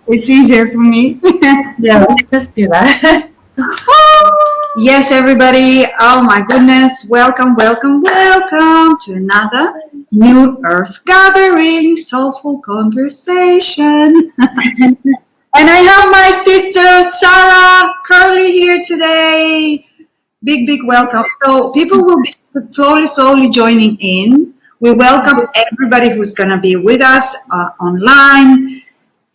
It's easier for me. Yeah, let's just do that. Yes, everybody. Oh my goodness. Welcome, welcome, welcome to another New Earth Gathering, Soulful Conversation. And I have my sister Sarah Curley here today. Big welcome. So people will be slowly joining in. We welcome everybody who's going to be with us online,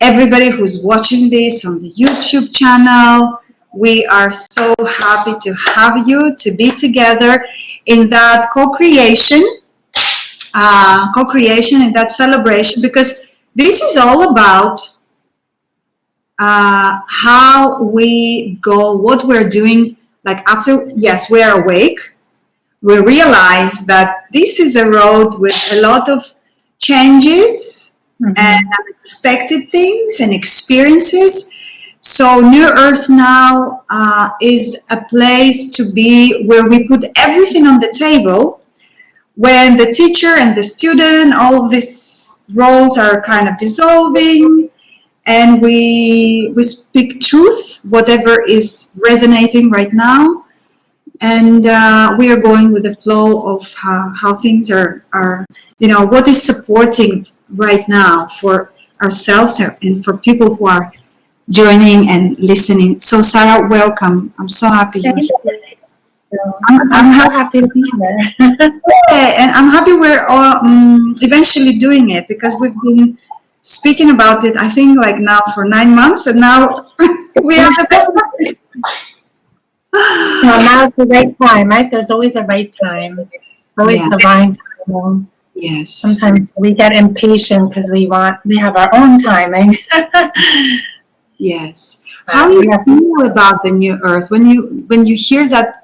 everybody who's watching this on the YouTube channel. We are so happy to have you to be together in that co-creation in that celebration, because this is all about how we go, what we're doing. Like after, yes, we are awake, we realize that this is a road with a lot of changes and unexpected things and experiences. So New Earth now is a place to be where we put everything on the table. When the teacher and the student, all of these roles are kind of dissolving, and we speak truth, whatever is resonating right now, and we are going with the flow of how things are, what is supporting right now for ourselves and for people who are joining and listening. So Sarah, welcome. I'm so happy you're here. I'm so happy to be here. And I'm happy we're all eventually doing it, because we've been speaking about it, I think, like now for 9 months, and now we have the Well, now's the right time, right? There's always a right time. It's always divine timing. Yes. Sometimes we get impatient because we have our own timing. Yes. How do you feel about the New Earth when you hear that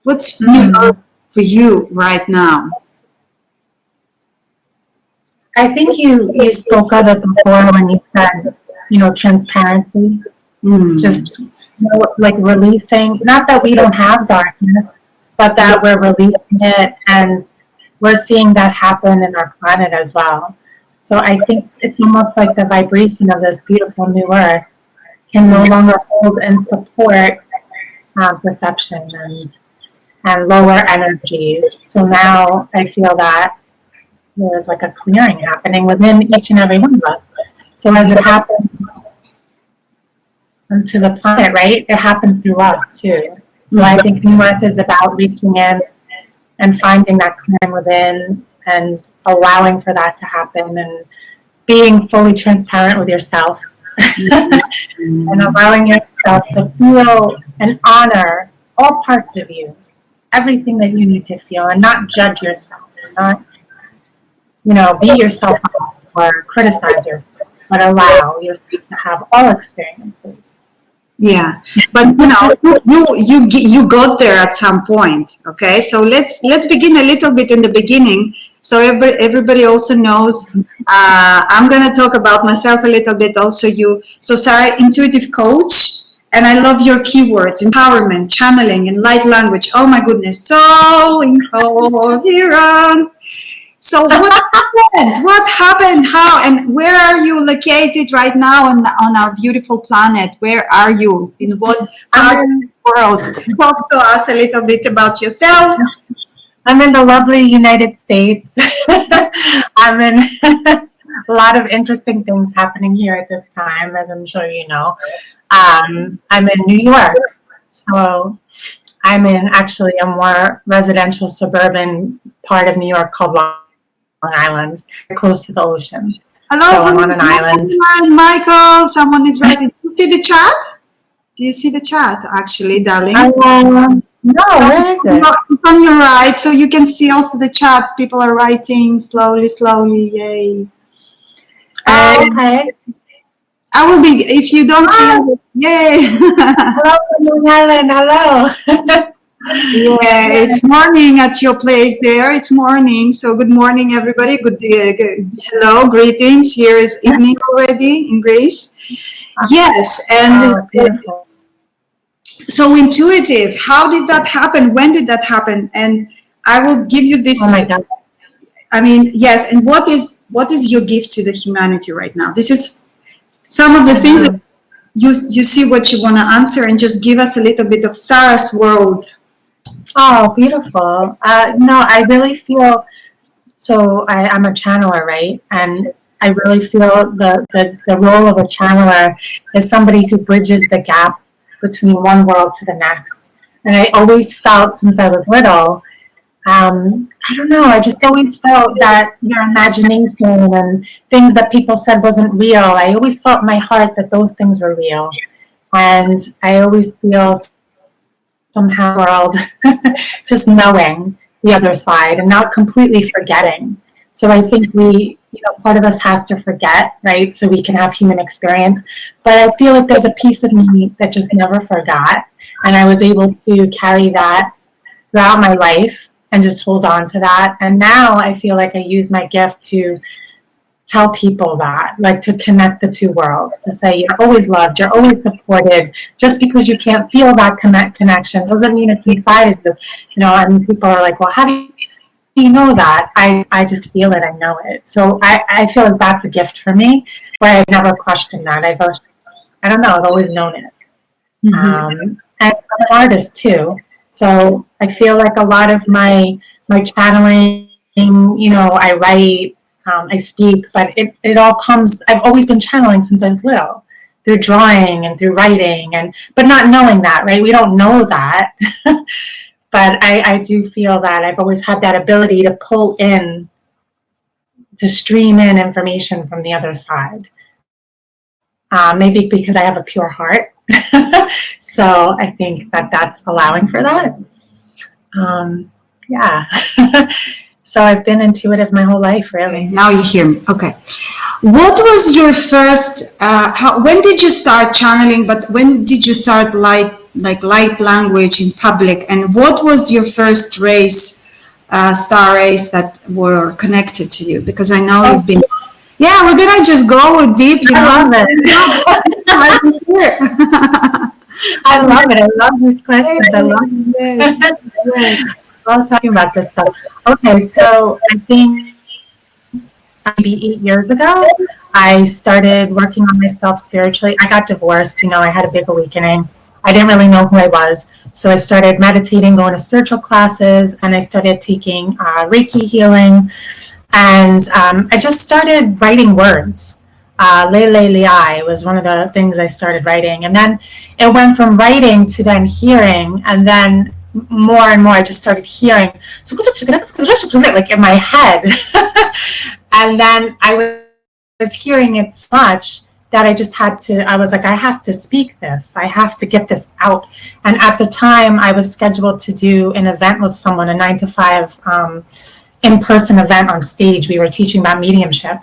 what's New Earth for you right now? I think you spoke of it before when you said, transparency. Just like releasing, not that we don't have darkness, but that we're releasing it, and we're seeing that happen in our planet as well. So I think it's almost like the vibration of this beautiful new earth can no longer hold and support perception and lower energies. So now I feel that there's like a clearing happening within each and every one of us. So as it happens to the planet, right, it happens through us too. So I think New Earth is about reaching in and finding that clearing within and allowing for that to happen, and being fully transparent with yourself and allowing yourself to feel and honor all parts of you, everything that you need to feel, and not judge yourself, not beat yourself up or criticize yourself, but allow yourself to have all experiences. Yeah, but you got there at some point. Okay, so let's begin a little bit in the beginning, so everybody also knows. I'm gonna talk about myself a little bit, also you. So Sarah, intuitive coach, and I love your keywords: empowerment, channeling, and light language. Oh my goodness, so incoherent. So what happened? How and where are you located right now on our beautiful planet? Where are you? In what part of the world? Talk to us a little bit about yourself. I'm in the lovely United States. I'm in a lot of interesting things happening here at this time, as I'm sure you know. I'm in New York, so I'm in actually a more residential suburban part of New York called Long Island, close to the ocean. Hello, so I'm on an island. Michael, someone is writing. Do you see the chat? Do you see the chat, actually, darling? No, where is it? It's on your right, so you can see also the chat. People are writing slowly. Yay. Okay. I will be, if you don't see it, yay. Hello, Helen, hello. Yeah, it's morning at your place there. It's morning, so good morning, everybody. Good hello, greetings. Here is evening already in Greece. Yes, and so intuitive. How did that happen? When did that happen? And I will give you this. Oh my God. I mean, yes. And what is your gift to the humanity right now? This is some of the things that you see what you want to answer, and just give us a little bit of Sarah's world. Oh, beautiful. No, I really feel so. I'm a channeler, right? And I really feel the role of a channeler is somebody who bridges the gap between one world to the next. And I always felt since I was little, I don't know, I just always felt that your imagination and things that people said wasn't real. I always felt in my heart that those things were real. And I always feel somehow world just knowing the other side and not completely forgetting. So I think part of us has to forget, right? So we can have human experience. But I feel like there's a piece of me that just never forgot. And I was able to carry that throughout my life and just hold on to that. And now I feel like I use my gift to tell people that, like to connect the two worlds, to say you're always loved, you're always supported. Just because you can't feel that connection doesn't mean it's inside of you. And people are like, well, how do you know that? I just feel it, I know it. So I feel like that's a gift for me, where I've never questioned that. I don't know, I've always known it. And I'm an artist too. So I feel like a lot of my channeling, I write, I speak, but it all comes, I've always been channeling since I was little, through drawing and through writing, but not knowing that, right? We don't know that. But I do feel that I've always had that ability to pull in, to stream in information from the other side. Maybe because I have a pure heart. So I think that's allowing for that. Yeah. So I've been intuitive my whole life, really. Okay, now you hear me. Okay. What was your first, when did you start channeling, but when did you start light language in public? And what was your first race, star race that were connected to you? Because I know you've been, yeah, we're going to just go deep. I love it. I love it. I love these questions. I love it. Yes. I love talking about this stuff. Okay, so I think maybe 8 years ago, I started working on myself spiritually. I got divorced. I had a big awakening. I didn't really know who I was. So I started meditating, going to spiritual classes, and I started taking Reiki healing. And I just started writing words. Lele Liai was one of the things I started writing. And then it went from writing to then hearing. And then more and more, I just started hearing, like in my head. And then I was hearing it so much that I was like, I have to speak this. I have to get this out. And at the time, I was scheduled to do an event with someone, a 9-to-5 in-person event on stage. We were teaching about mediumship.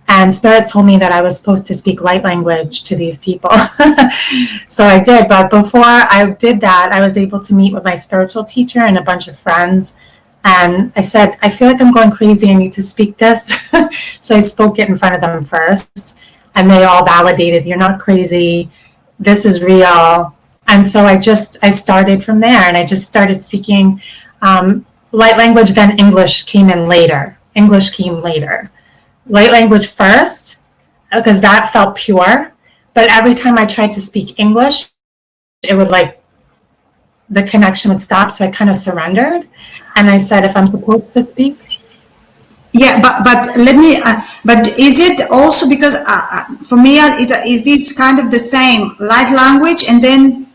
And Spirit told me that I was supposed to speak light language to these people. So I did. But before I did that, I was able to meet with my spiritual teacher and a bunch of friends. And I said, I feel like I'm going crazy. I need to speak this. So I spoke it in front of them first. And they all validated, you're not crazy. This is real. And so I started from there. And I just started speaking light language. Then English came in later. English came later. Light language first, because that felt pure. But every time I tried to speak English, it would the connection would stop. So I kind of surrendered. And I said, if I'm supposed to speak. Yeah, but let me, but is it also because for me, it is kind of the same light language, and then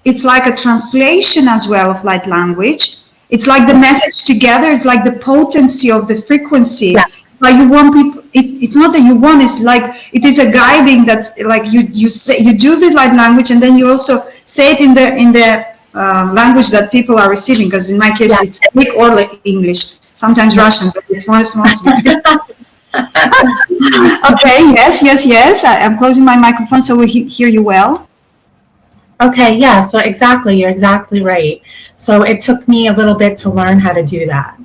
it's like a translation as well of light language. It's like the message together. It's like the potency of the frequency. Yeah. Like you want people, it's not that you want, it's like, it is a guiding that's like you say, you do the light language, and then you also say it in the language that people are receiving. Because in my case, yeah, it's Greek or English, sometimes Russian, but it's mostly. Okay, yes. I'm closing my microphone so we hear you well. Okay, yeah, so exactly, you're exactly right. So it took me a little bit to learn how to do that.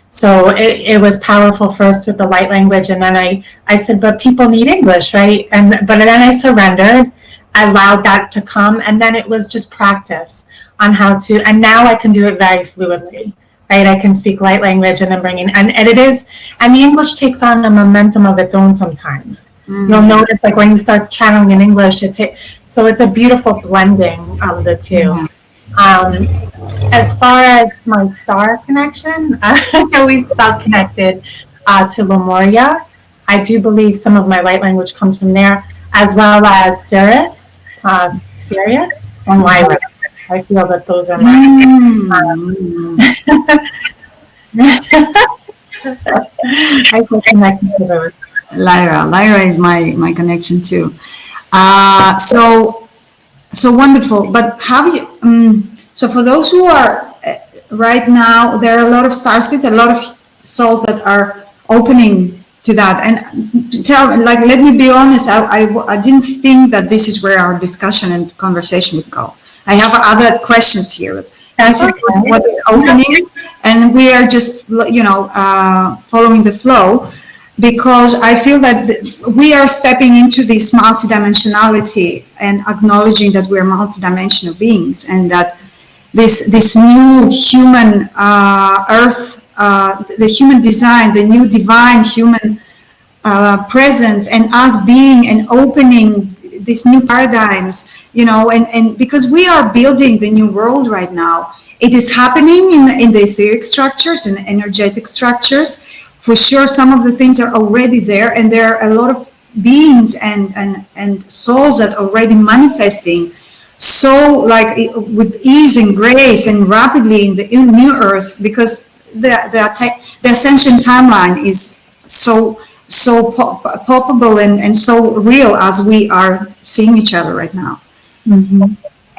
So it was powerful first with the light language, and then I said, but people need English, right? But then I surrendered, I allowed that to come, and then it was just practice on how to, and now I can do it very fluidly. right? I can speak light language and then bring in, and it is, and the English takes on a momentum of its own sometimes. You'll notice, like when you start channeling in English, so it's a beautiful blending of the two. Um, as far as my star connection, I always felt connected to Lemuria. I do believe some of my light language comes from there, as well as Sirius, and Lyra. I feel that those are my. I feel connected to those. Lyra is my connection too. So wonderful. But have you? So for those who are right now, there are a lot of star seeds, a lot of souls that are opening to that. And let me be honest, I didn't think that this is where our discussion and conversation would go. I have other questions here. This is what is opening, and we are just following the flow, because I feel that we are stepping into this multidimensionality and acknowledging that we're multidimensional beings, and that this new human earth, the human design, the new divine human presence, and us being and opening these new paradigms, and because we are building the new world right now. It is happening in the etheric structures and energetic structures. For sure, some of the things are already there, and there are a lot of beings and souls that are already manifesting so with ease and grace and rapidly in the new earth, because the ascension timeline is so palpable and so real as we are seeing each other right now.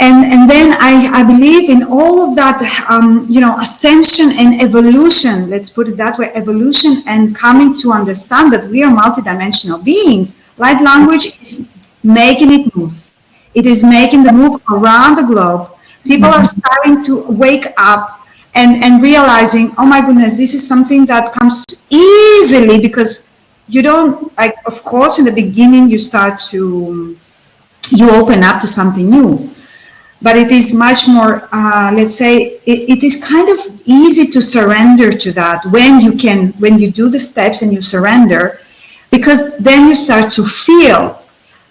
And then I believe in all of that, ascension and evolution, let's put it that way, evolution and coming to understand that we are multidimensional beings. Light language is making it move. It is making the move around the globe. People are starting to wake up and realizing, oh my goodness, this is something that comes easily, because you don't, of course, in the beginning, you open up to something new. But it is much more, let's say, it is kind of easy to surrender to that when you do the steps and you surrender, because then you start to feel.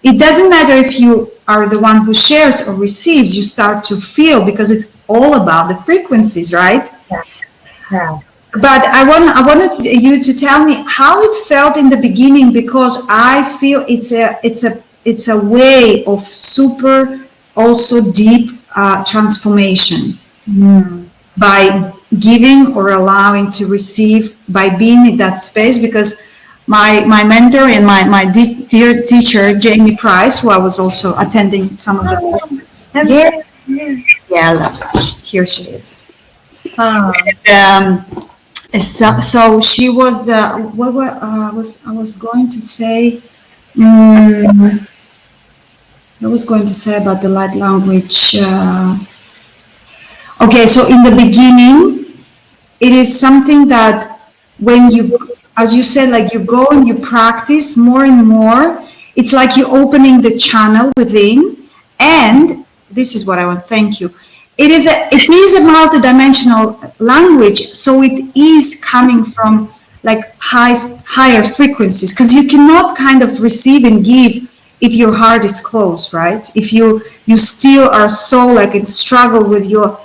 It doesn't matter if you are the one who shares or receives, you start to feel, because it's all about the frequencies, right? Yeah. But I wanted you to tell me how it felt in the beginning, because I feel it's a way of super also deep transformation by giving or allowing to receive, by being in that space. Because my mentor and my dear teacher, Jamie Price, who I was also attending some of the courses. Yeah, I love it. Here she is. So she was. I was going to say. I was going to say about the light language. Okay, so in the beginning, it is something that when you, as you said, you go and you practice more and more, it's like you're opening the channel within. And this is what I want to thank you. It is a multidimensional language, so it is coming from higher frequencies, because you cannot kind of receive and give if your heart is closed, right? If you still are so in struggle with your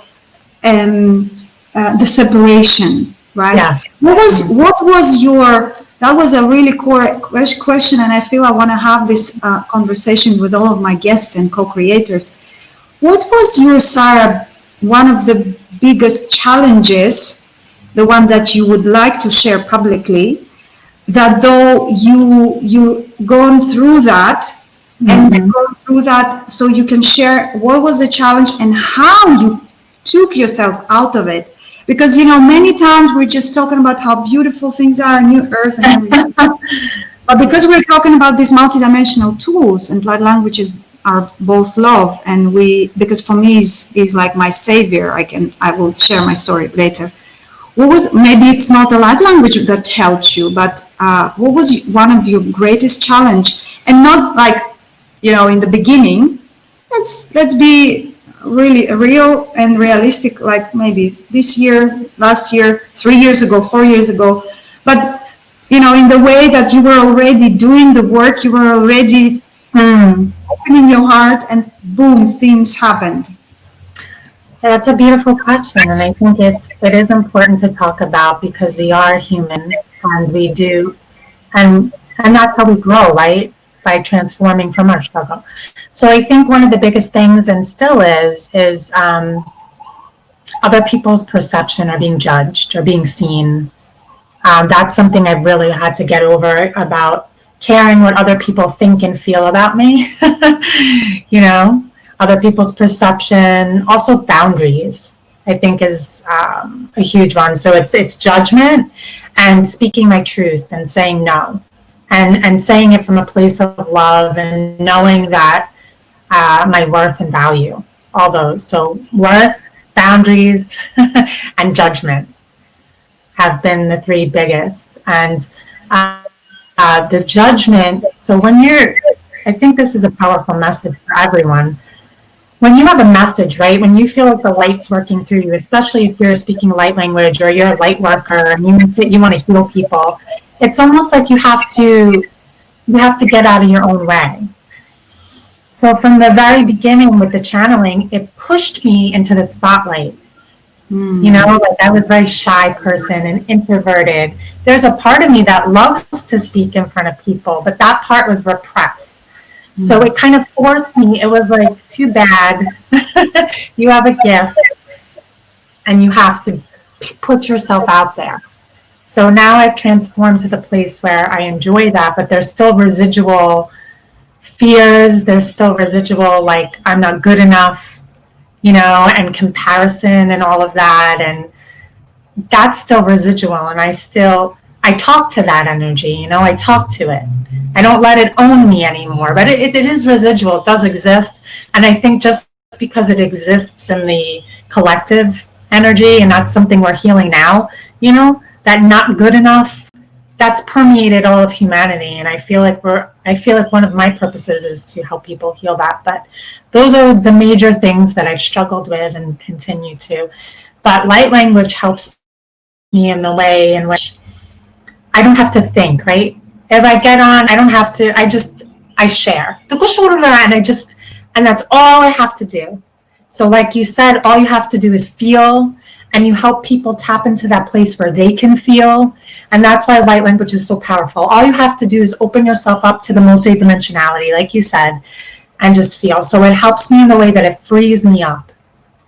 the separation, right? Yes. What was your, that was a really core question, and I feel I want to have this conversation with all of my guests and co-creators. What was your, Sarah, one of the biggest challenges, the one that you would like to share publicly, that though you gone through that, and go through that, so you can share what was the challenge and how you took yourself out of it? Because many times we're just talking about how beautiful things are on new earth and everything. But because we're talking about these multidimensional tools, and light languages are both love, and because for me is like my savior. I will share my story later. Maybe it's not the light language that helped you, but what was one of your greatest challenge? And not in the beginning. Let's be really real and realistic. Maybe this year, last year, 3 years ago, 4 years ago. But, in the way that you were already doing the work, you were already opening your heart, and boom, things happened. Yeah, that's a beautiful question, and I think it is important to talk about because we are human, and we do, and that's how we grow, right? By transforming from our struggle. So I think one of the biggest things, and still is other people's perception or being judged or being seen. That's something I've really had to get over about caring what other people think and feel about me. Other people's perception, also boundaries, I think is a huge one. So it's judgment and speaking my truth and saying no, and saying it from a place of love and knowing that my worth and value, all those. So worth, boundaries, and judgment have been the three biggest. And the judgment, so I think this is a powerful message for everyone. When you have a message, right, when you feel like the light's working through you, especially if you're speaking light language or you're a light worker and you want to heal people, it's almost like you have to get out of your own way. So from the very beginning with the channeling, it pushed me into the spotlight. Like I was a very shy person and introverted. There's a part of me that loves to speak in front of people, but that part was repressed. So it kind of forced me. It was like, too bad. You have a gift and you have to put yourself out there. So now I've transformed to the place where I enjoy that, but there's still residual fears. There's still residual, like, I'm not good enough, and comparison and all of that. And that's still residual. And I talk to that energy, I talk to it. I don't let it own me anymore, but it is residual. It does exist. And I think just because it exists in the collective energy, and that's something we're healing now, that not good enough, that's permeated all of humanity. And I feel like one of my purposes is to help people heal that. But those are the major things that I've struggled with and continue to. But light language helps me in the way in which I don't have to think, right? If I get on, I don't have to, I share. And that's all I have to do. So like you said, all you have to do is feel, and you help people tap into that place where they can feel. And that's why light language is so powerful. All you have to do is open yourself up to the multidimensionality, like you said, and just feel. So it helps me in the way that it frees me up.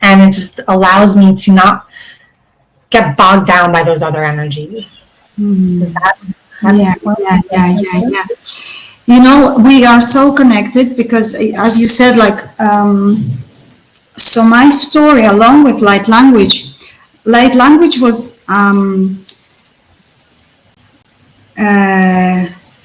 And it just allows me to not get bogged down by those other energies. Yeah. We are so connected because, as you said, so my story along with light language was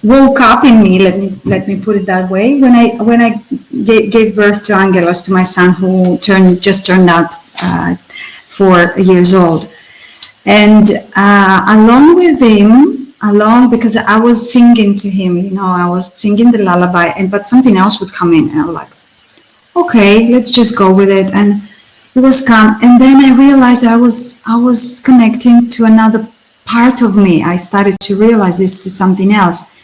woke up in me. Let me put it that way. When I gave birth to Angelos, to my son who just turned out 4 years old, and along with him. Because I was singing to him, I was singing the lullaby, but something else would come in, and I was like, okay, let's just go with it. And it was calm. And then I realized I was connecting to another part of me. I started to realize this is something else.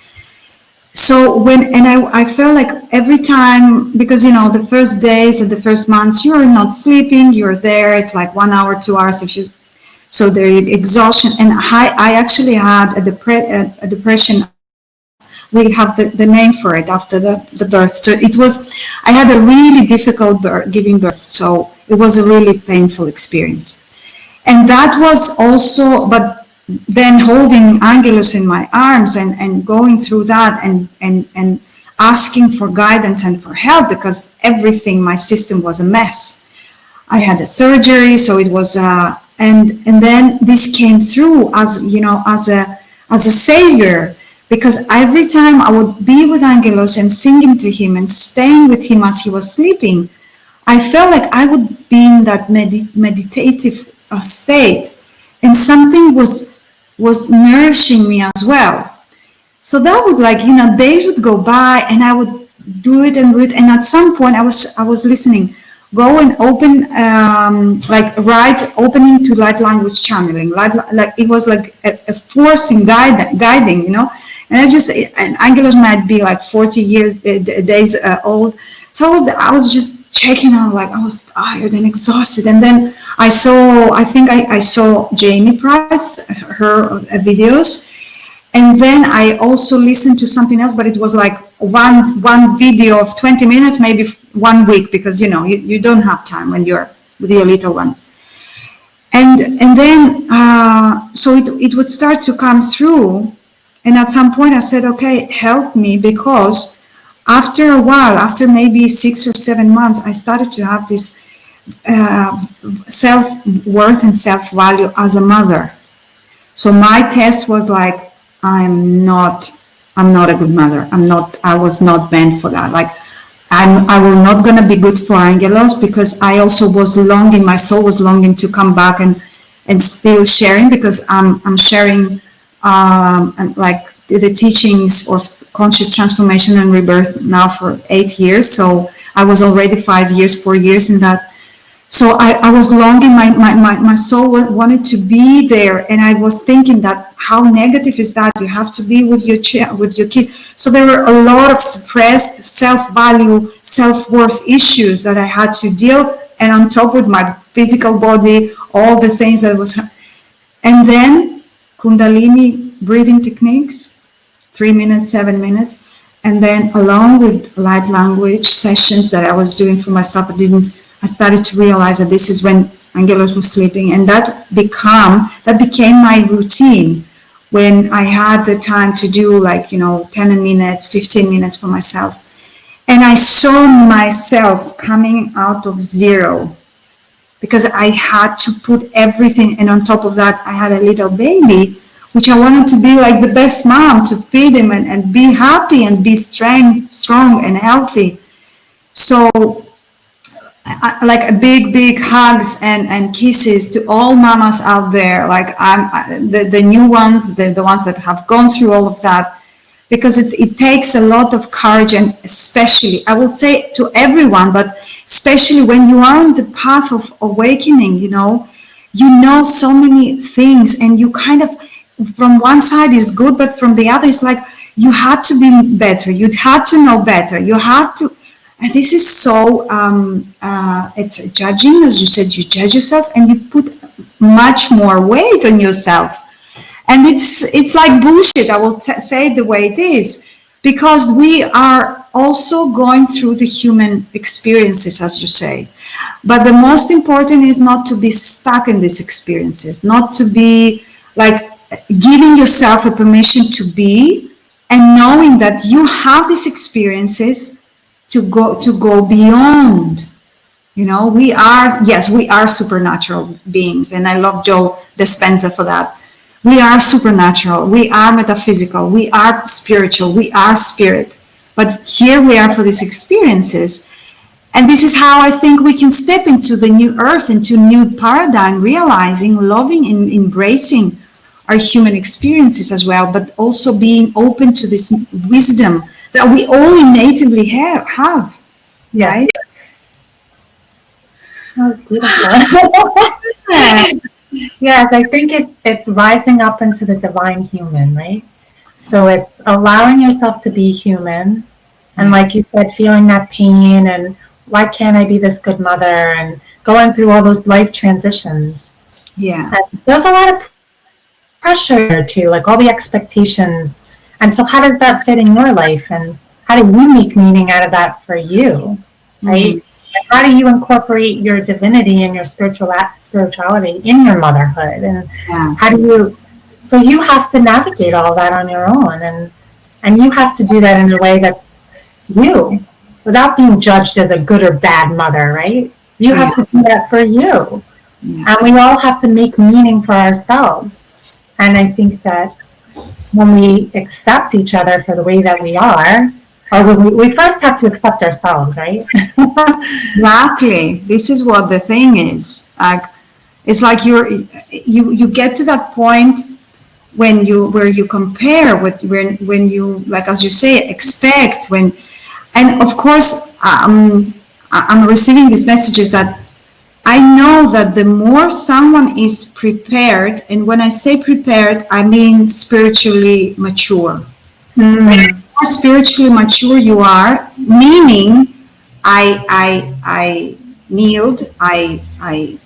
So I felt like every time, because, the first days and the first months, you're not sleeping, you're there, it's like 1 hour, 2 hours so the exhaustion, and I actually had a depression. We have the name for it after the birth. So I had a really difficult giving birth. So it was a really painful experience. And that was also, but then holding Angelos in my arms and going through that and asking for guidance and for help, because everything, my system was a mess. I had a surgery, so it was and then this came through as a savior, because every time I would be with Angelos and singing to him and staying with him as he was sleeping, I felt like I would be in that meditative state, and something was nourishing me as well. So that would days would go by, and I would do it, and at some point I was listening. go and open, like opening to light language channeling, like it was like a forcing guiding, and and Angelos might be like 40 years days old. So I was just checking out, like I was tired and exhausted. And then I think I saw Jamie Price, her videos. And then I also listened to something else, but it was like one video of 20 minutes, maybe 1 week, because you don't have time when you're with your little one. And then so it would start to come through, and at some point I said, okay, help me, because after a while, after maybe 6 or 7 months, I started to have this self-worth and self-value as a mother. So my test was like, I'm not a good mother. I was not meant for that. Like, I will not gonna be good for Angelos, because I also was longing, my soul was longing to come back and still sharing, because I'm sharing like the teachings of conscious transformation and rebirth now for 8 years. So I was already 4 years in that. So I was longing, my soul wanted to be there, and I was thinking that how negative is that? You have to be with your kid. So there were a lot of suppressed self-value, self-worth issues that I had to deal, and on top with my physical body, all the things that was. And then Kundalini breathing techniques, 3 minutes, 7 minutes, and then along with light language sessions that I was doing for myself, I started to realize that this is when Angelos was sleeping, and that became my routine when I had the time to do 10 minutes, 15 minutes for myself. And I saw myself coming out of zero, because I had to put everything, and on top of that, I had a little baby, which I wanted to be like the best mom, to feed him and be happy and be strong and healthy. So like a big hugs and kisses to all mamas out there, like the new ones, the ones that have gone through all of that, because it takes a lot of courage, and especially, I would say to everyone, but especially when you are on the path of awakening, you know so many things, and you kind of, from one side is good, but from the other it's like you had to be better, you had to know better, you had to. And this is so, it's judging, as you said, you judge yourself and you put much more weight on yourself. And it's like bullshit, I will say it the way it is, because we are also going through the human experiences, as you say. But the most important is not to be stuck in these experiences, not to be like giving yourself a permission to be, and knowing that you have these experiences to go beyond. We are supernatural beings, and I love Joe Dispenza for that. We are supernatural, we are metaphysical, we are spiritual, we are spirit, but here we are for these experiences. And this is how I think we can step into the new earth, into a new paradigm, realizing, loving, and embracing our human experiences as well, but also being open to this wisdom that we all innately have. Yeah. Right? Oh, beautiful. Yes, I think it's rising up into the divine human, right? So it's allowing yourself to be human, and like you said, feeling that pain, and why can't I be this good mother, and going through all those life transitions. Yeah. And there's a lot of pressure too, like all the expectations. And so how does that fit in your life, and how do you make meaning out of that for you, right? Mm-hmm. How do you incorporate your divinity and your spirituality in your motherhood? And how do you, so you have to navigate all that on your own, and you have to do that in a way that's you, without being judged as a good or bad mother, right? You have to do that for you. And we all have to make meaning for ourselves. And I think that when we accept each other for the way that we are, or we first have to accept ourselves, right? Exactly. This is what the thing is. Like, it's like you get to that point where you compare with when you, like, as you say, expect, and of course I'm receiving these messages that I know that the more someone is prepared, and when I say prepared, I mean spiritually mature. The Mm. more spiritually mature you are, meaning I kneeled, I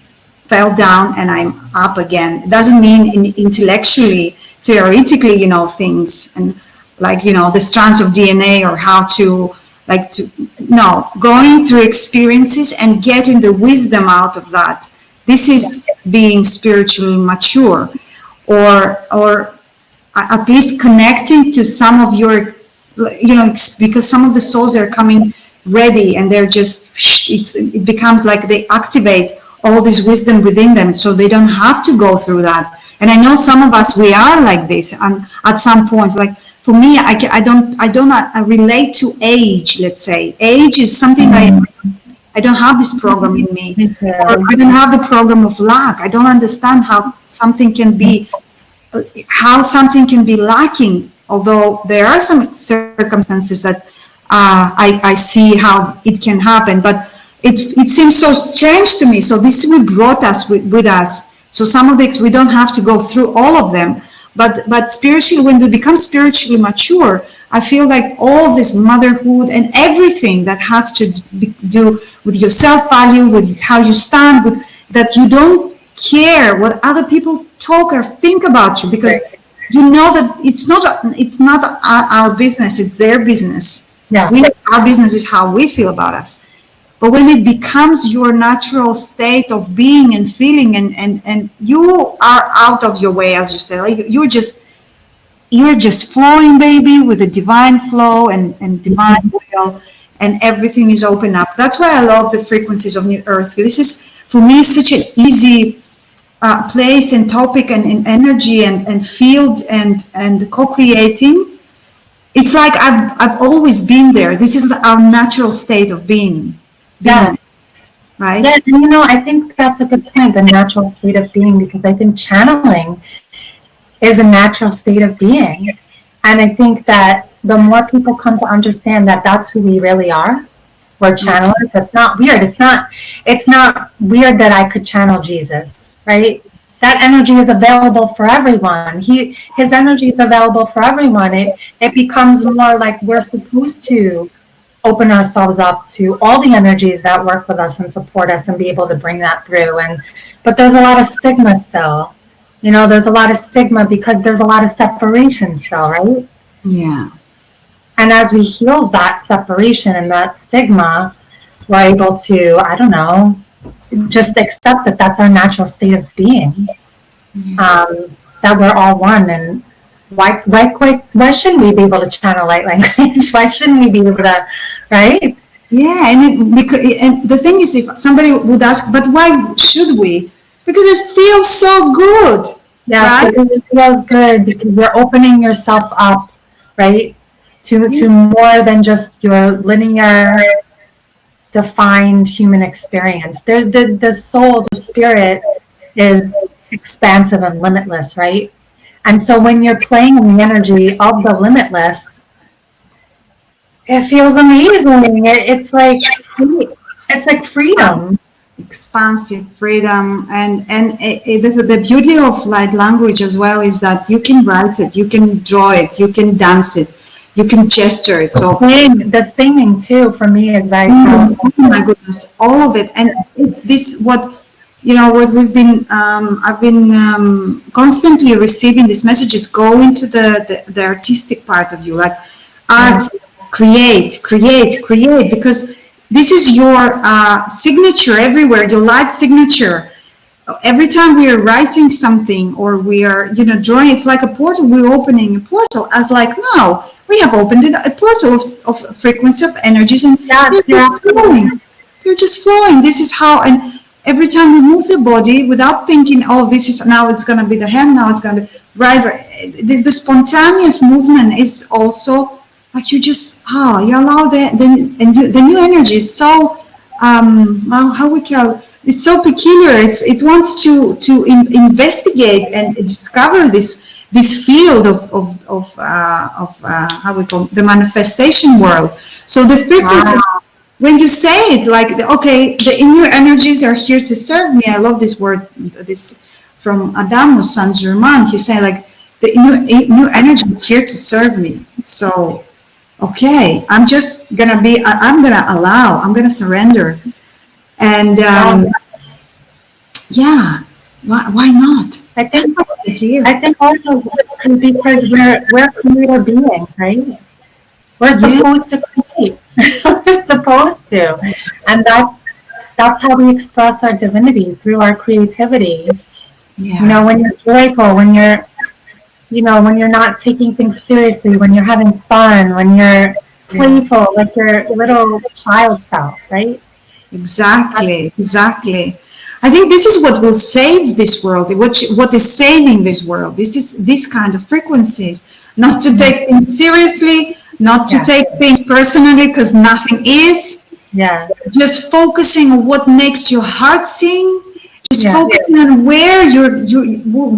fell down and I'm up again. It doesn't mean intellectually, theoretically, things and like, the strands of DNA or how to, like, to, no, going through experiences and getting the wisdom out of that. This is being spiritually mature, or at least connecting to some of your, because some of the souls are coming ready and they're just, it becomes like they activate all this wisdom within them so they don't have to go through that. And I know some of us, we are like this, and at some point, like for me, I don't relate to age. Let's say age is something I don't have this program in me, Me or too. I don't have the program of lack. I don't understand how something can be lacking, although there are some circumstances that I see how it can happen, but it seems so strange to me. So this we brought us with us. So some of it we don't have to go through all of them, but spiritually, when we become spiritually mature, I feel like all this motherhood and everything that has to do with your self value, with how you stand, with that you don't care what other people talk or think about you, because you know that it's not our business, it's their business. Yeah. Our business is how we feel about us. But when it becomes your natural state of being and feeling, and you are out of your way, as you say, like you're just flowing, baby, with a divine flow and divine will, and everything is open up. That's why I love the frequencies of New Earth. This is, for me, such an easy place and topic and energy and field and co-creating. It's like I've always been there. This is our natural state of being, Yeah. right? Yeah. And I think that's a good point, the natural state of being, because I think channeling is a natural state of being. And I think that the more people come to understand that that's who we really are, we're channelers. It's not weird. It's not weird that I could channel Jesus, right? That energy is available for everyone. His energy is available for everyone. It becomes more like we're supposed to open ourselves up to all the energies that work with us and support us and be able to bring that through. But there's a lot of stigma still. There's a lot of stigma because there's a lot of separation still, right? Yeah. And as we heal that separation and that stigma, we're able to, I don't know, just accept that that's our natural state of being, that we're all one. And why shouldn't we be able to channel light language? Why shouldn't we be able to, right? Yeah, and the thing is, if somebody would ask, but why should we? Because it feels so good, Yes, right? because it feels good, because you're opening yourself up, right? To more than just your linear defined human experience. The soul, the spirit is expansive and limitless, right? And so when you're playing in the energy of the limitless, it feels amazing. It's like freedom. Expansive freedom, and the beauty of light language as well is that you can write it, you can draw it, you can dance it, you can gesture it. So The singing too, for me, is very oh powerful. my goodness, all of it. And it's this, what we've been, I've been constantly receiving these messages. Go into the artistic part of you, like art, create, because this is your signature everywhere, your light signature. Every time we are writing something or we are, drawing, it's like a portal. We're opening a portal, as like now we have opened a portal of frequency of energies, and Yes, they're you're just absolutely flowing. They're just flowing. This is how, and every time we move the body without thinking, oh, this is now it's going to be the hand, now it's going to be right. The spontaneous movement is also like you just, you allow the new energy is so, how we call, it's so peculiar. It wants to investigate and discover this field of how we call the manifestation world. So the frequency, wow. when you say it like, okay, the new energies are here to serve me. I love this word, this from Adamus Saint Germain. He said like the new energy is here to serve me. So okay, I'm just gonna be. I'm gonna allow. I'm gonna surrender. And Yeah. yeah, why not? I think Here, I think also because we're creator beings, right? We're yeah, supposed to create. We're supposed to, and that's how we express our divinity through our creativity. You know, yeah, when you're joyful, when you're when you're not taking things seriously, when you're having fun, when you're yeah. playful, like your little child self, right? Exactly, exactly. I think this is what will save this world. What is saving this world? This is this kind of frequencies. Not to take things seriously, not to Yeah, take things personally, because nothing is. yeah, Just focusing on what makes your heart sing. Just yeah. focusing on where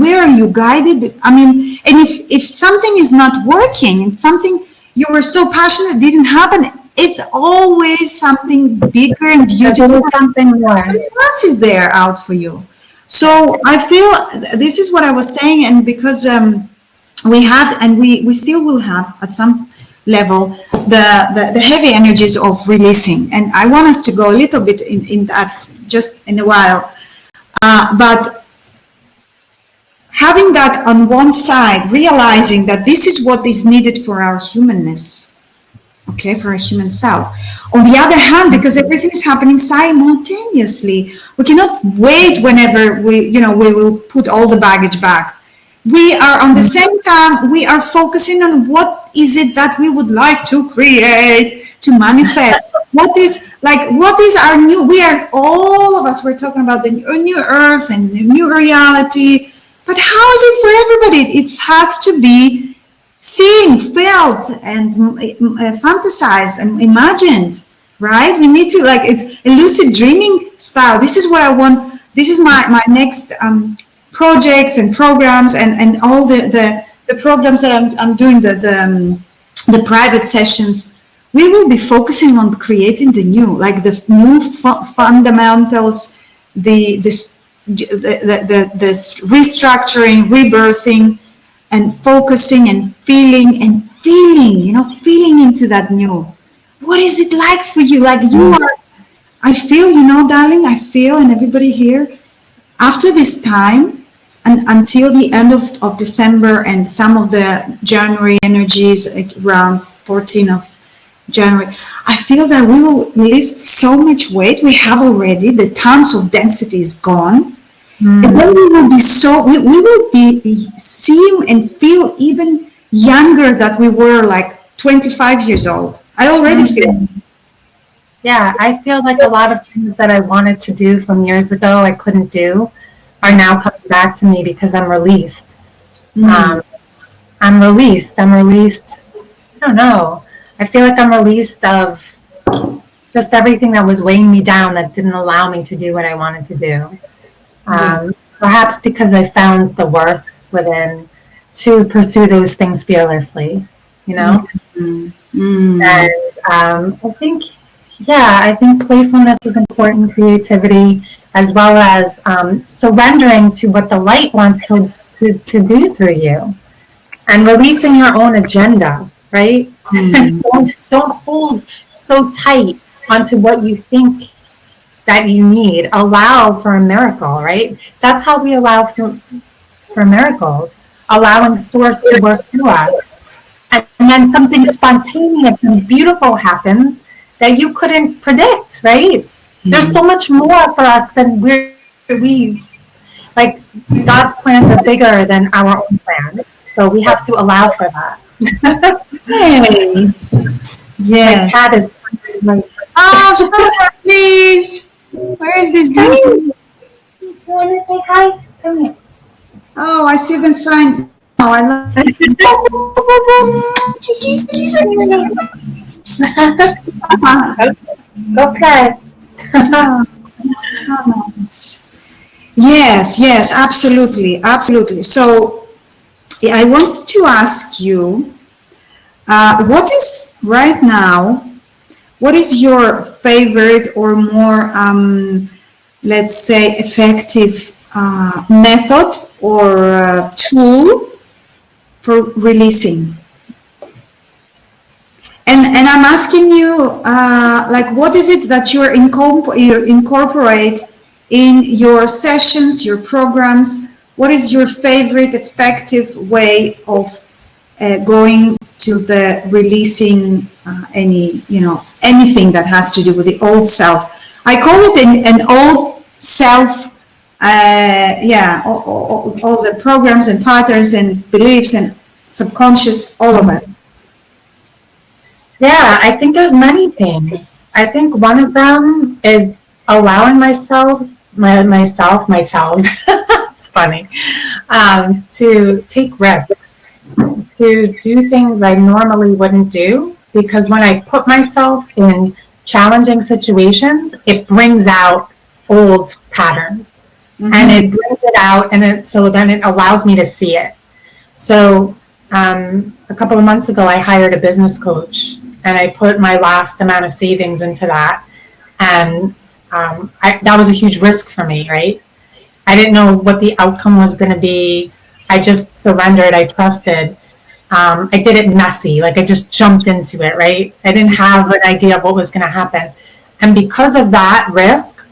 where are you guided. I mean, and if something is not working and something you were so passionate didn't happen, it's always something bigger and There's beautiful. always something more. Something else is there out for you. So I feel this is what I was saying, and because we had and we still will have at some level the heavy energies of releasing, and I want us to go a little bit in that just in a while. But having that on one side, realizing that this is what is needed for our humanness, okay, for a human self. On the other hand, because everything is happening simultaneously, we cannot wait whenever we will put all the baggage back. We are on the same time, we are focusing on what is it that we would like to create, to manifest. What is our new, we are, all of us, we're talking about the new earth and the new reality. But how is it for everybody? It has to be seen, felt, and fantasized and imagined, right? We need to, like, it's a lucid dreaming style. This is what I want. This is my next projects and programs, and all the programs that I'm doing, the private sessions. We will be focusing on creating the new, like the new fundamentals, the restructuring, rebirthing, and focusing and feeling, feeling into that new. What is it like for you? Like you are, I feel, darling, I feel, and everybody here, after this time, and until the end of December and some of the January energies, like around 14th of January, I feel that we will lift so much weight. We have already, the tons of density is gone. And then we will be we will be seem and feel even younger than we were like 25 years old. I already feel it. Yeah, I feel like a lot of things that I wanted to do from years ago I couldn't do are now coming back to me because I'm released. Um, I'm released. I'm released. I don't know. I feel like I'm released of just everything that was weighing me down that didn't allow me to do what I wanted to do. Yeah. Perhaps because I found the worth within to pursue those things fearlessly, you know? And I think, yeah, I think playfulness is important, creativity, as well as surrendering to what the light wants to do through you and releasing your own agenda, right? Don't hold so tight onto what you think that you need. Allow for a miracle, right? That's how we allow for miracles, allowing source to work through us. And then something spontaneous and beautiful happens that you couldn't predict, right? There's so much more for us than we like. God's plans are bigger than our own plans, so we have to allow for that. Hey. My Yes. cat is like, Oh, stop, please. Where is this come beauty? here. You want to say hi? Come here. Oh, I see the sign. Oh, I love. Chickies, chickies. Go play. Yes, yes, absolutely, absolutely. So I want to ask you, what is right now, what is your favorite or more, let's say, effective method or tool for releasing? And I'm asking you, like, what is it that you incorporate in your sessions, your programs? What is your favorite effective way of going to the releasing anything that has to do with the old self? I call it an old self. All the programs and patterns and beliefs and subconscious, all of it. Yeah, I think there's many things. I think one of them is allowing myself, it's funny, to take risks, to do things I normally wouldn't do. Because when I put myself in challenging situations, it brings out old patterns. Mm-hmm. And it brings it out, and so then it allows me to see it. So a couple of months ago, I hired a business coach, and I put my last amount of savings into that. And that was a huge risk for me, right? I didn't know what the outcome was going to be. I just surrendered. I trusted. I did it messy. Like, I just jumped into it, right? I didn't have an idea of what was going to happen. And because of that risk,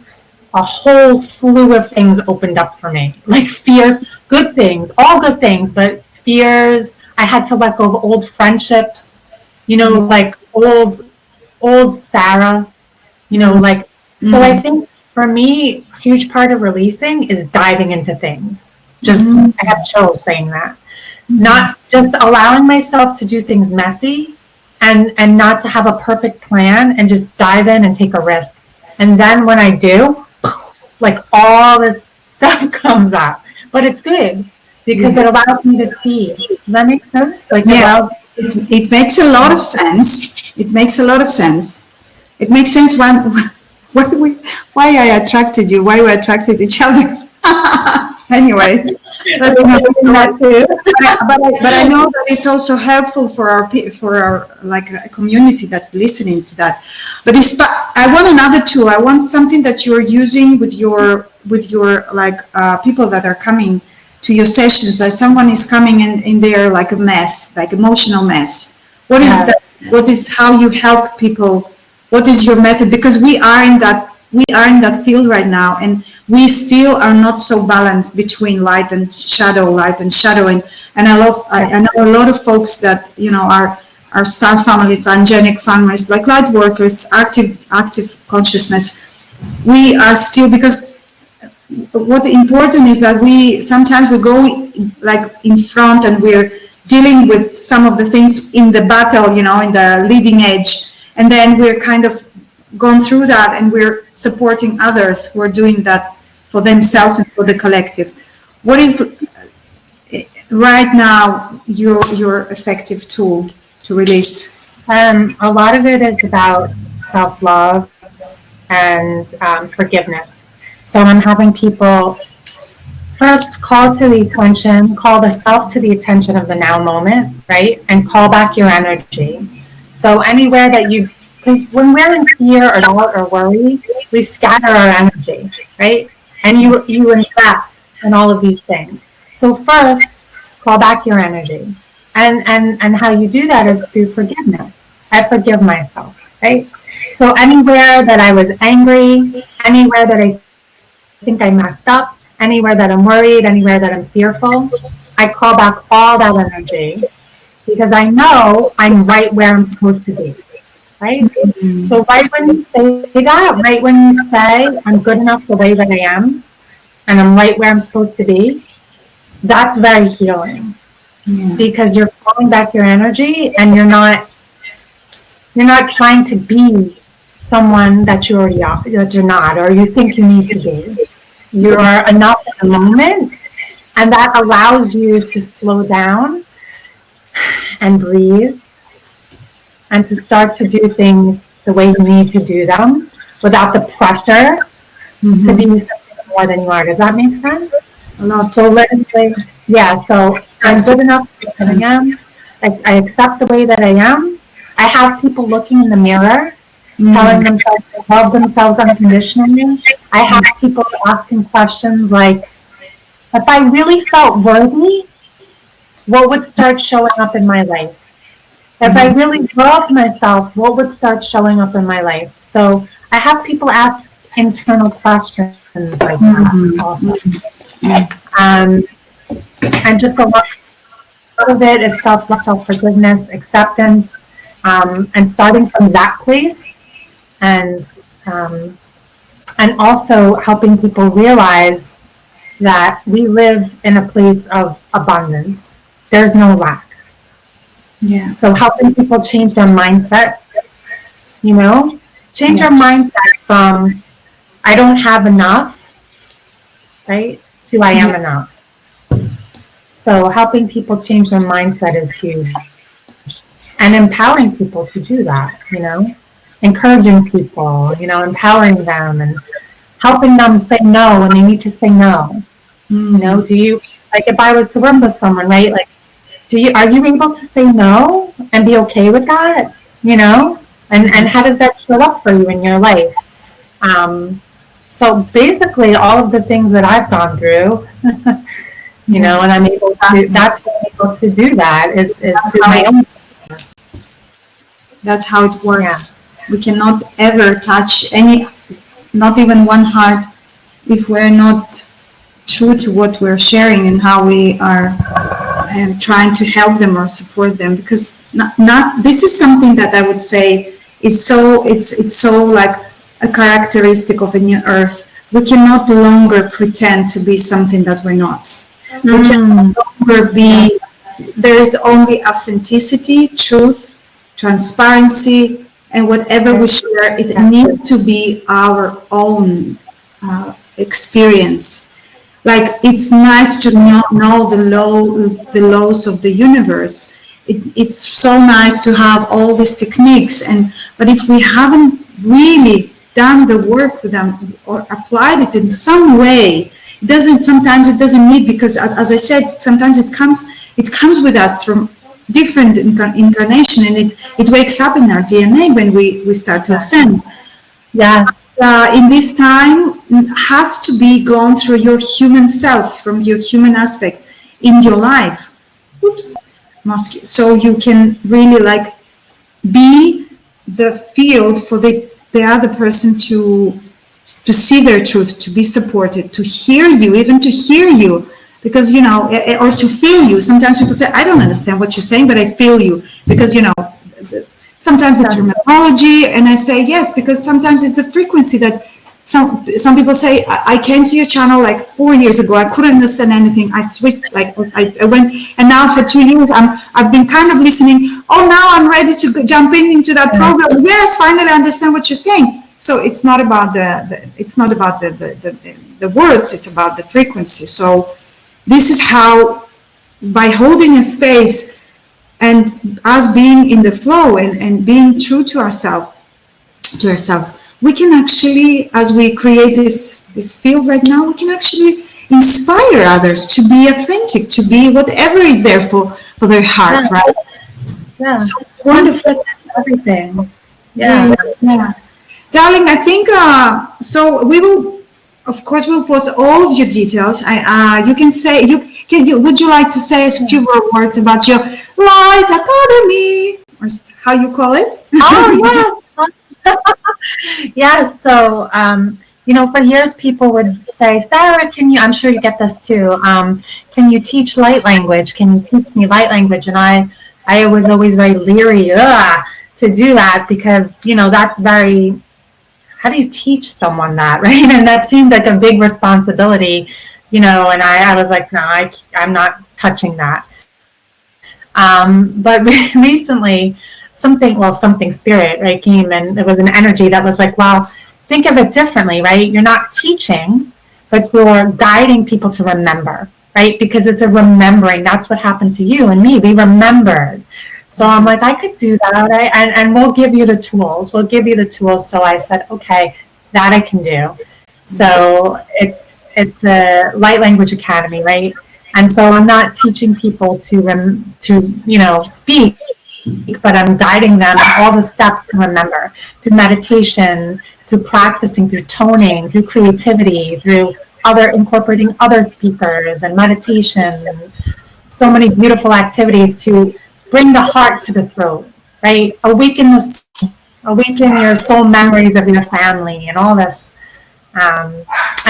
a whole slew of things opened up for me. Like fears, good things, all good things, but fears. I had to let go of old friendships, like old Sarah, like, so I think for me, a huge part of releasing is diving into things. Just, I have chills saying that. Not just allowing myself to do things messy and not to have a perfect plan and just dive in and take a risk. And then when I do, like, all this stuff comes up, but it's good because it allows me to see. Does that make sense? Like, it makes a lot of sense. It makes a lot of sense. It makes sense why I attracted you, why we attracted each other. Anyway, but I know that it's also helpful for our like a community that listening to that. But I want another tool. I want something that you're using with your like people that are coming to your sessions. Like someone is coming in there like a mess, like emotional mess. What is that? What is how you help people? What is your method? Because we are in that field right now, and we still are not so balanced between light and shadow, and I know a lot of folks that are star families, angelic families, like light workers, active consciousness. We are still, because what important is that we sometimes we go like in front and we're dealing with some of the things in the battle, in the leading edge, and then we're kind of gone through that and we're supporting others who are doing that for themselves and for the collective. What is right now your effective tool to release? A lot of it is about self-love and forgiveness. So I'm having people first call the self to the attention of the now moment, right? And call back your energy. So anywhere that when we're in fear or doubt or worry, we scatter our energy, right? And you invest in all of these things. So first, call back your energy. And how you do that is through forgiveness. I forgive myself, right? So anywhere that I was angry, anywhere that I think I messed up, anywhere that I'm worried, anywhere that I'm fearful, I call back all that energy because I know I'm right where I'm supposed to be. Right? Mm-hmm. So right when you say that, right when you say I'm good enough the way that I am and I'm right where I'm supposed to be, that's very healing. Because you're calling back your energy and you're not trying to be someone that you already are, that you're not, or you think you need to be. You're enough at the moment, and that allows you to slow down and breathe and to start to do things the way you need to do them without the pressure to be something more than you are. Does that make sense? A lot. So literally, so I'm good enough as I am. I accept the way that I am. I have people looking in the mirror telling themselves to love themselves unconditionally. I have people asking questions like, if I really felt worthy, what would start showing up in my life? If I really loved myself, what would start showing up in my life? So I have people ask internal questions like that also. Um, and just a lot of it is self-forgiveness, acceptance, and starting from that place, and um, and also helping people realize that we live in a place of abundance. There's no lack. Yeah. So helping people change their mindset, change Yeah. their mindset from I don't have enough, right, to I am enough. So helping people change their mindset is huge. And empowering people to do that, encouraging people, empowering them and helping them say no when they need to say no. Do you, like if I was to work with someone, right, like, are you able to say no and be okay with that, and how does that show up for you in your life? So basically all of the things that I've gone through, and I'm able to, that's how I'm able to do that is to my own. That's how it works. Yeah. We cannot ever touch any, not even one heart, if we're not true to what we're sharing and how we are trying to help them or support them. Because not this is something that I would say is so, it's so like a characteristic of a new earth. We cannot longer pretend to be something that we're not. We can no longer be, there is only authenticity, truth, transparency, and whatever we share, it needs to be our own experience. Like, it's nice to know the laws of the universe. It's so nice to have all these techniques, but if we haven't really done the work with them or applied it in some way, sometimes it doesn't need, because as I said, sometimes it comes with us from different incarnation, and it wakes up in our DNA when we start to ascend. Yes. In this time, has to be gone through your human self, from your human aspect in your life. Oops. So you can really like be the field for the other person to see their truth, to be supported, to hear you, even to hear you, because or to feel you. Sometimes people say, I don't understand what you're saying, but I feel you, because sometimes it's terminology, and I say yes, because sometimes it's the frequency that some people say, I came to your channel like 4 years ago, I couldn't understand anything, I switched, like I went, and now for 2 years I've been kind of listening. Oh, now I'm ready to jump into that program. Yes, finally I understand what you're saying. So it's not about the words, it's about the frequency. So this is how, by holding a space and us being in the flow and being true to ourselves, we can actually, as we create this field right now, we can actually inspire others to be authentic, to be whatever is there for their heart, right? Yeah. So it's wonderful. Everything. Yeah. Darling, I think, so we will, of course, we'll post all of your details. You can say, would you like to say a few more words about your Light Academy, or how you call it? Oh, yes. Yes. So, for years people would say, Sarah, I'm sure you get this too. Can you teach light language? Can you teach me light language? And I was always very leery to do that, because, that's very, how do you teach someone that, right? And that seems like a big responsibility, and I was like, no, I'm not touching that. But recently, something spirit, right, came, and it was an energy that was like, well, think of it differently, right? You're not teaching, but you're guiding people to remember, right? Because it's a remembering. That's what happened to you and me. We remembered. So I'm like, I could do that, and we'll give you the tools. So I said, okay, that I can do. So it's a light language academy, right? And so I'm not teaching people to speak. but I'm guiding them in all the steps to remember, through meditation, through practicing, through toning, through creativity, through other incorporating other speakers and meditation, and so many beautiful activities to bring the heart to the throat, right? Awaken your soul memories of your family and all this. And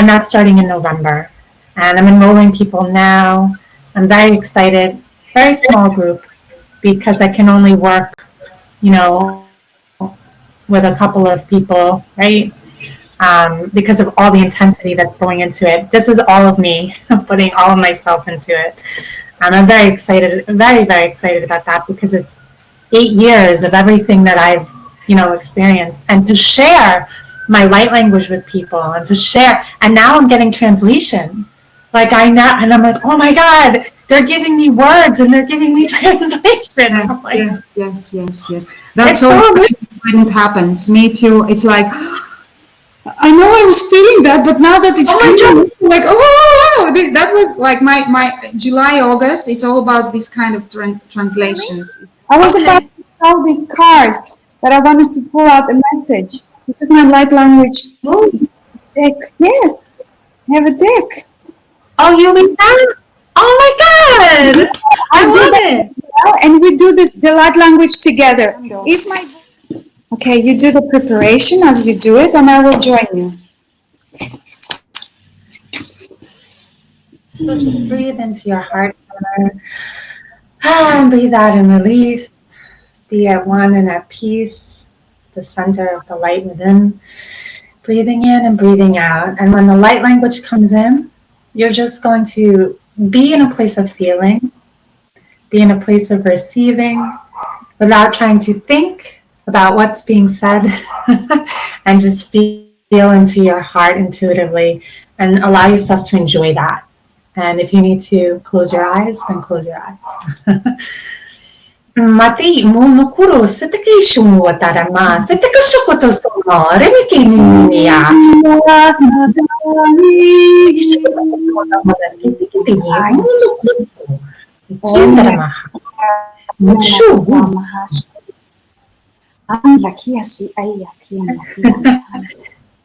that's starting in November. And I'm enrolling people now. I'm very excited. Very small group because I can only work, with a couple of people, right? Because of all the intensity that's going into it. This is all of me, putting all of myself into it. I'm very excited, very, very excited about that because it's 8 years of everything that I've, experienced, and to share my light language with people and to share. And now I'm getting translation. And I'm like, oh my God, they're giving me words and they're giving me translation. Yes. That's so when it happens. Me too. It's like, I know I was feeling that, but now that it's coming, like, oh, wow, that was like my July, August is all about this kind of translations. I was about to show these cards, but I wanted to pull out a message. This is my light language deck. Yes, I have a deck. Oh, you mean that? Oh my God! I love it. And we do the light language together. Okay, you do the preparation as you do it, and I will join you. So just breathe into your heart center. And breathe out and release. Be at one and at peace, the center of the light within. Breathing in and breathing out. And when the light language comes in, you're just going to be in a place of feeling, be in a place of receiving, without trying to think about what's being said, and just feel into your heart intuitively and allow yourself to enjoy that. And if you need to close your eyes, then close your eyes. Mati mo no kuro seteke shumu watara ma seteke shokoto sono remike ni ya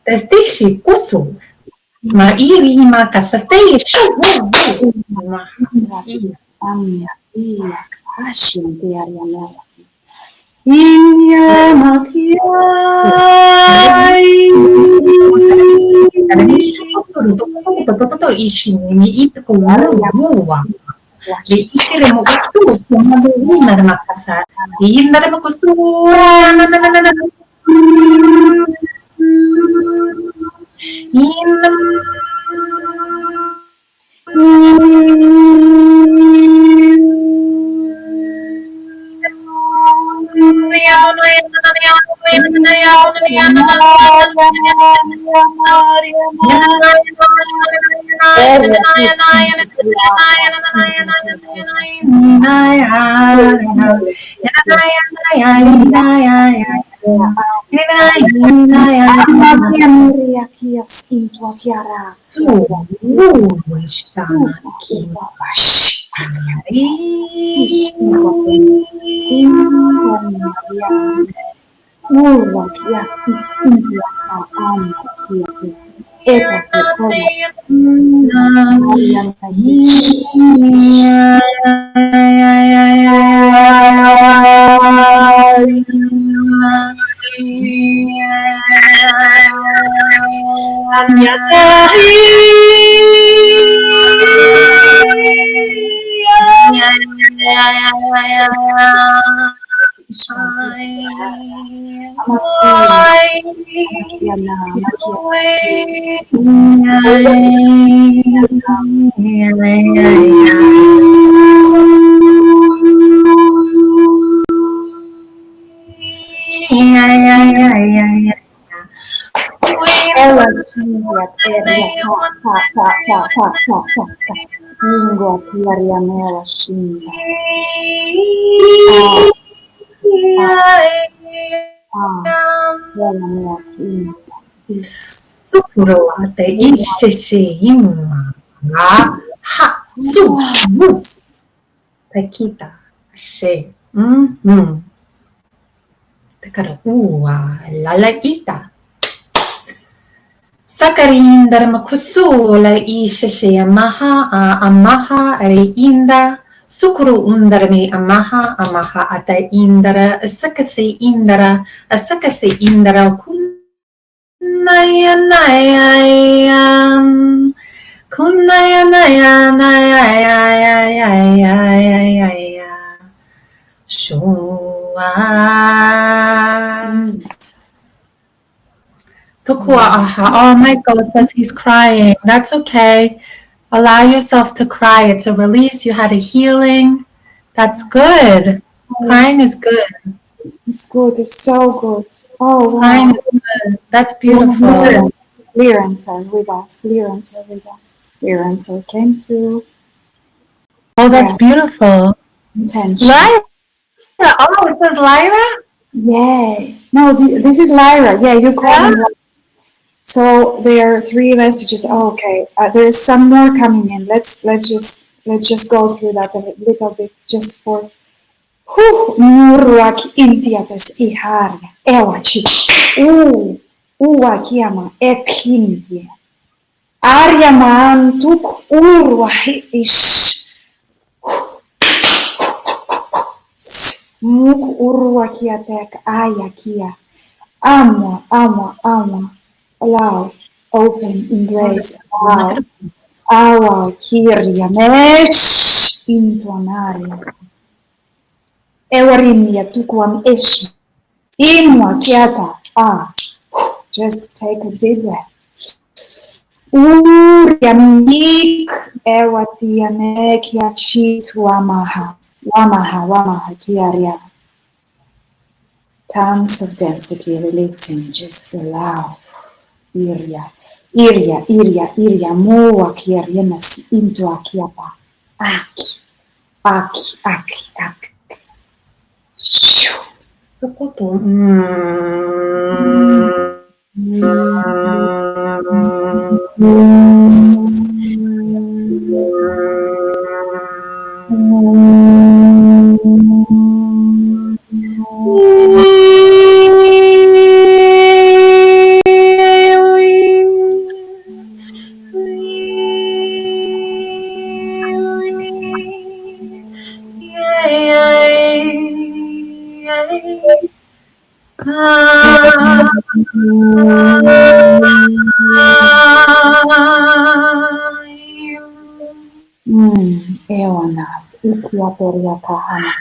Testishi kusu ma iri ma kasate shu Sukuro ate ishishi ima ha su mus Paquita, Ashe. だから、lalaita. Sakarindar makusula isheshe amaha amaha reinda. Sukuru undarme amaha amaha ata indara asakase indara kunnayanayayam kunnayanayayayayayayayaya shua. Oh, Michael says he's crying. That's okay. Allow yourself to cry. It's a release. You had a healing. That's good. Crying is good. It's good. It's so good. Oh, wow. Crying is good. That's beautiful. Clearance are with us. Clearance are with us. Clearance came through. Oh, that's beautiful. Intention. Lyra. Oh, it says Lyra? Yay. No, this is Lyra. Yeah, you call me. So there are 3 messages. Oh, okay. There's some more coming in. Let's just go through that a little bit just for Muruak Intiates Iharia. Ewachi. Uwakiama Ekindia. Arya Mantuk Urwahi ish. Muk Urwakiatek Ayakia. Ama. Allow, open, embrace, allow. Awa, Kirya, Mesh, intonaria. Ewarimia, Tukwam, Ish. Imwa, Kiata, Just take a deep breath. Uryamik, Ewatia, Mekia, Chit, Wamaha, Kiaria. Tons of density releasing, just allow. Iria, moa kiarianas into akiapa. Aki. Shoo. Sokoto. Eonas, Ikiaperia Kahana,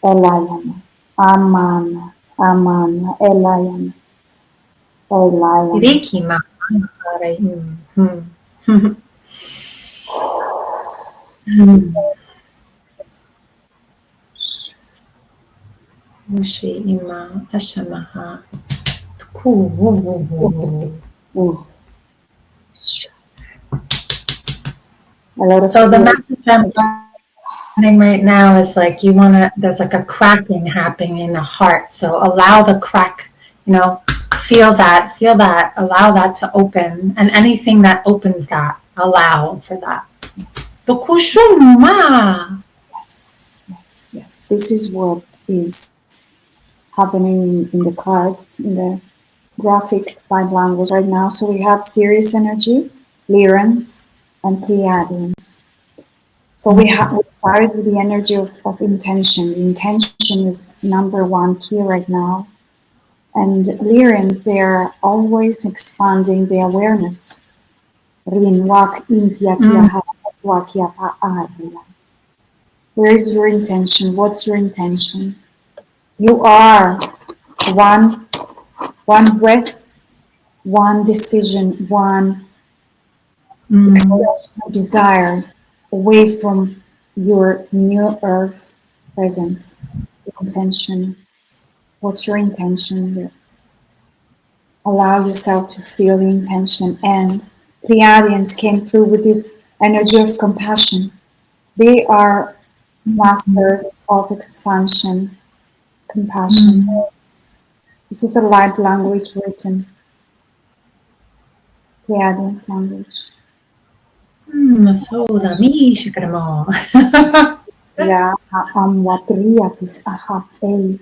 Elayana, Amana, Elayana. Rikima. Mushi ima ashamaha. So the message I'm getting right now is like there's like a cracking happening in the heart. So allow the crack, feel that, allow that to open. And anything that opens that, allow for that. The kushuma. Yes. This is what is happening in the cards, in the graphic light language right now. So we have Sirius energy, Lyrans, and Pleiadians. So we started with the energy of intention. The intention is number 1 key right now. And Lyrans, they are always expanding the awareness. Where is your intention? What's your intention? You are one breath, one decision, one expression of desire away from your new earth presence. Intention. What's your intention here? Allow yourself to feel the intention. And Pleiadians came through with this energy of compassion. They are masters of expansion, compassion. This is a light language written. Pleiadians language. Yeah. Amwatriatis Ahape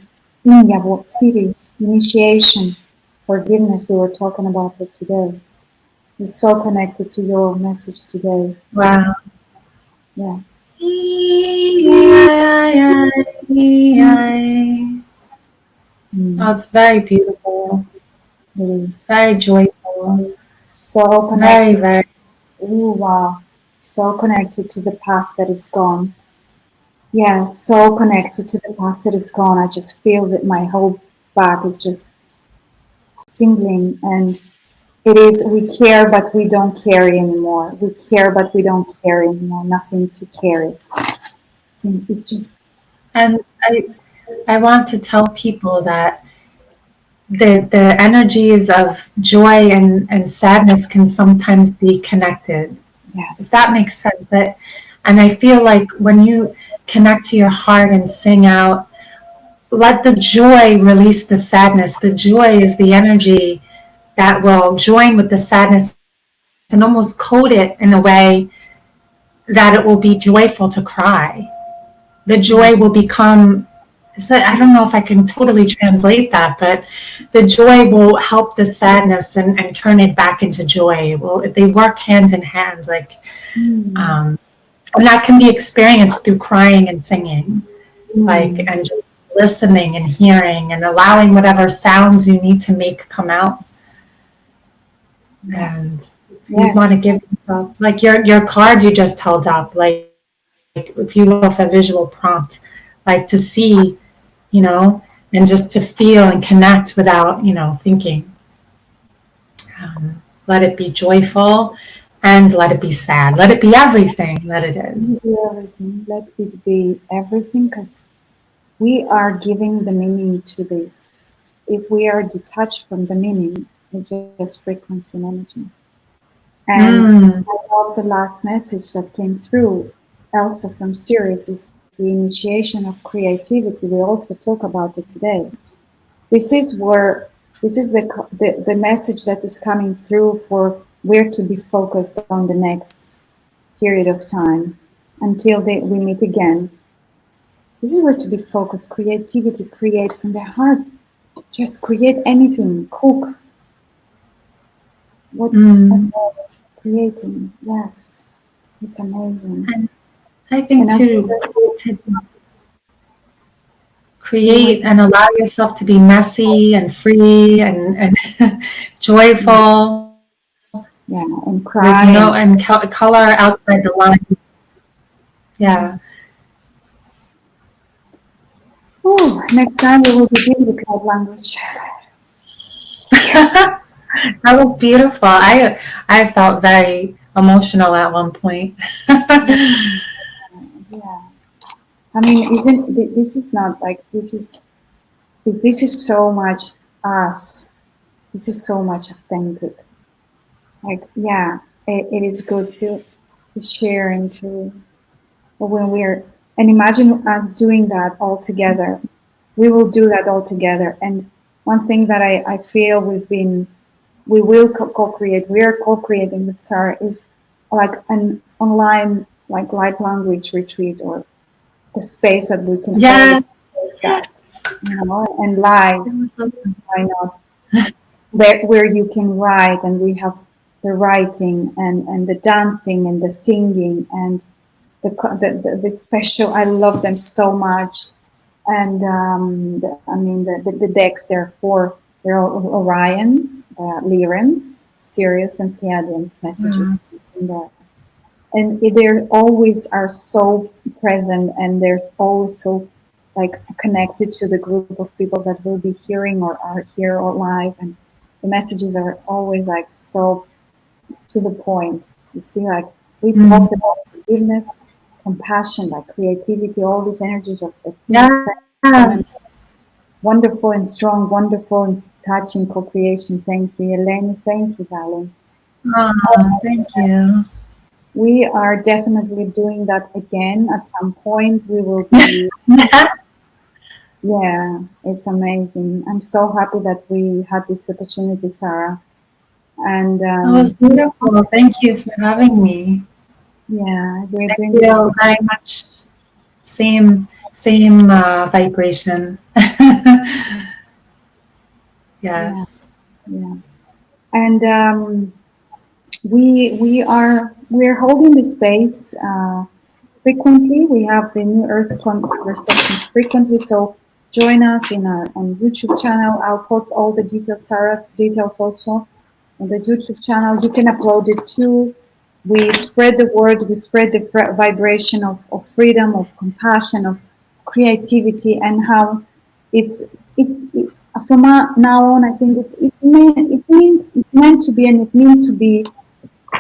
Inyavo Sirius initiation, forgiveness. We were talking about it today. It's so connected to your message today. Wow. Yeah. Oh, it's very beautiful, It is. very joyful, So very, connected. very. Ooh, wow. So connected to the past that is gone. Yeah, so connected to the past that is gone. I just feel that my whole back is just tingling, and it is, we care but we don't carry anymore. We care but we don't carry anymore. Nothing to carry. So it just, And I want to tell people that the energies of joy and sadness can sometimes be connected. If yes. that makes sense. And I feel like when you connect to your heart and sing out, let the joy release the sadness. The joy is the energy that will join with the sadness and almost code it in a way that it will be joyful to cry. The joy will become, I don't know if I can totally translate that, but the joy will help the sadness and turn it back into joy. Well, they work hands in hand, like, Mm. and that can be experienced through crying and singing, like, Mm. and just listening and hearing and allowing whatever sounds you need to make come out. Yes. And you want Yes. to give yourself, like your card you just held up, like if you look at a visual prompt, like to see, you know, and just to feel and connect without, thinking. Let it be joyful and let it be sad. Let it be everything that it is. Everything. Let it be everything, because we are giving the meaning to this. If we are detached from the meaning, it's just frequency and energy. And Mm. I love the last message that came through, also from Sirius, is the initiation of creativity. We also talk about it today. This is where, this is the message that is coming through for where to be focused on the next period of time until we meet again. This is where to be focused. Creativity, create from the heart. Just create anything. Cook. What Mm. creating? Yes, it's amazing. And I And think I'm to you were create and allow yourself to be messy and free and joyful yeah, and with cry and and color outside the line. Yeah. oh, next time we will begin with love language. That was beautiful. I felt very emotional at one point. Yeah, I mean, isn't this is not like this is so much us. This is so much authentic. Like yeah, it is good to share and to when we're and imagine us doing that all together. We will do that all together. And one thing that I feel we will co-create, we are co-creating with Sarah is like an online like light language retreat or a space that we can all Yes. experience that, and live, why not? Where you can write and we have the writing and the dancing and the singing and the special, I love them so much. And I mean the decks, there are four. They're Orion, Lyrans, Sirius, and Pleiadians messages in there. And they always are so present, and they're always so like connected to the group of people that will be hearing or are here or live, and the messages are always like so to the point. You see, like we talked about forgiveness, compassion, like creativity, all these energies of feminine, Yes. wonderful and strong, wonderful and touching co-creation. Thank you, Eleni. Thank you, darling. Oh, thank you. We are definitely doing that again at some point. We will be, That yeah, it's amazing. I'm so happy that we had this opportunity, Sarah. And was beautiful. Thank you for having me. yeah, we're I doing this. feel very much same same vibration. Yeah, Yes. yes. And we're holding the space frequently. We have the New Earth conversations frequently. So join us in our on YouTube channel. I'll post all the details, Sarah's details also on the YouTube channel. You can upload it too. We spread the word. We spread the vibration of freedom, of compassion, of creativity, and how it from now on. I think it's meant to be, and it meant to be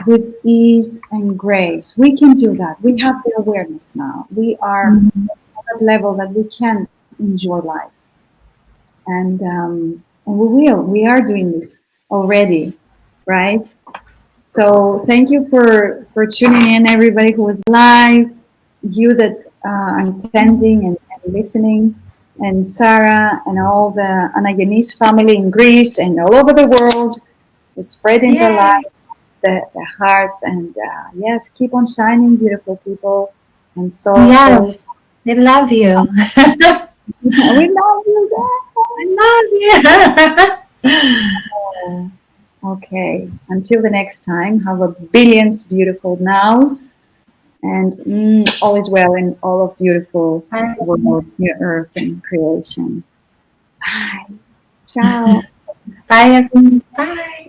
with ease and grace. We can do that. We have the awareness now. We are Mhm. at that level that we can enjoy life, and we will. We are doing this already, right? So thank you for tuning in, everybody who was live, you that are attending and listening, and Sarah and all the Anayanis family in Greece and all over the world, spreading the Yay! light, the hearts, and yes, keep on shining, beautiful people and Yeah, souls. I love you. We love you I love you. guys. Okay, until the next time, have a billions beautiful nows. And all is well in all of beautiful Bye. world, new earth and creation. Bye. Ciao. Bye, everyone. Bye.